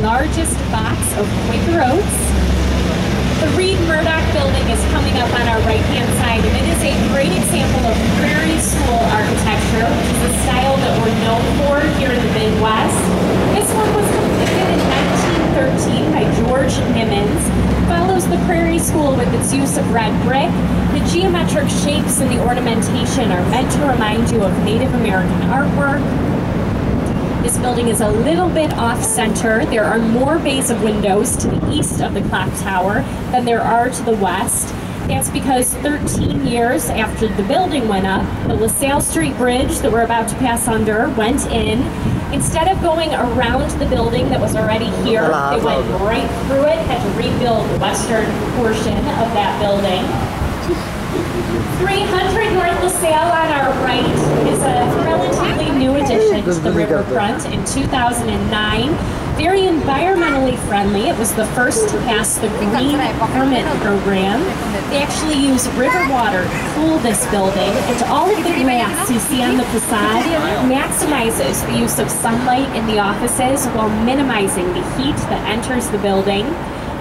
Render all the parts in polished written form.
largest box of Quaker Oats. The Reed Murdoch building is coming up on our right-hand side, and it is a great example of Prairie School architecture, which is a style that we're known for here in the Midwest. This one was completed in 1913 by George Nimmons. Follows the Prairie School with its use of red brick. The geometric shapes and the ornamentation are meant to remind you of Native American artwork. This building is a little bit off-center. There are more bays of windows to the east of the clock tower than there are to the west. That's because 13 years after the building went up, the LaSalle Street Bridge that we're about to pass under went in. Instead of going around the building that was already here, they went right through it, had to rebuild the western portion of that building. 300 North LaSalle on our right is a relatively new addition to the riverfront in 2009. Very environmentally friendly. It was the first to pass the Green Permit program. They actually use river water to cool this building, and all of the glass you see on the facade maximizes the use of sunlight in the offices while minimizing the heat that enters the building.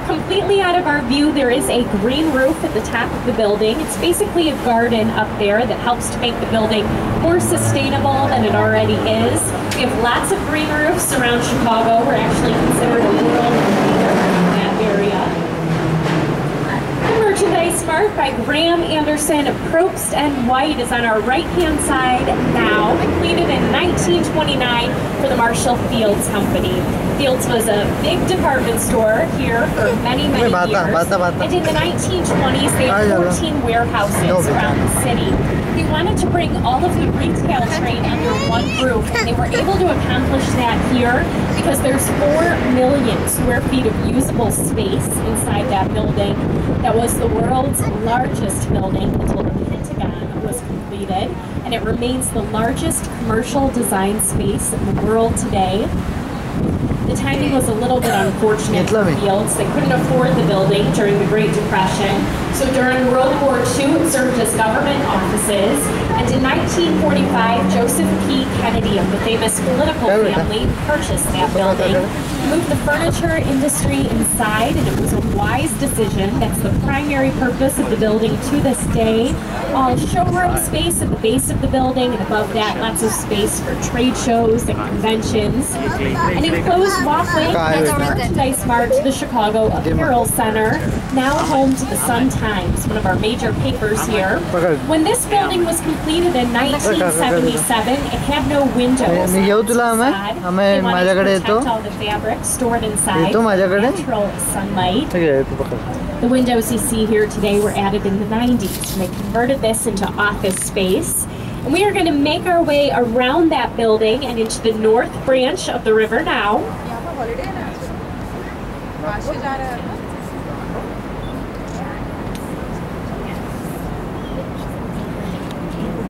Completely out of our view, there is a green roof at the top of the building. It's basically a garden up there that helps to make the building more sustainable than it already is. We have lots of green roofs around Chicago. We're actually considered a world leader in that area. The Merchandise Mart by Graham Anderson, Probst and White is on our right-hand side now, completed in 1929 for the Marshall Fields Company. Fields was a big department store here for many, many years. And in the 1920s, they had 14 warehouses around the city. They wanted to bring all of the retail trade under one roof, and they were able to accomplish that here because there's 4 million square feet of usable space inside that building. That was the world's largest building until the Pentagon was completed, and it remains the largest commercial design space in the world today. The timing was a little bit unfortunate for Fields. They couldn't afford the building during the Great Depression. So during World War II, it served as government offices. And in 1945, Joseph P. Kennedy of the famous political family purchased that building. He moved the furniture industry inside, and it was a wise decision. That's the primary purpose of the building to this day. All showroom space at the base of the building, and above that, lots of space for trade shows and conventions. An enclosed walkway connects Merchandise Mart to the Chicago Apparel Center, now home to the Sun-Times, one of our major papers here. When this building was completed in 1977, it had no windows. They wanted to protect all the fabric stored inside natural sunlight. The windows you see here today were added in the 90s, and they converted this into office space. And we are going to make our way around that building and into the north branch of the river now.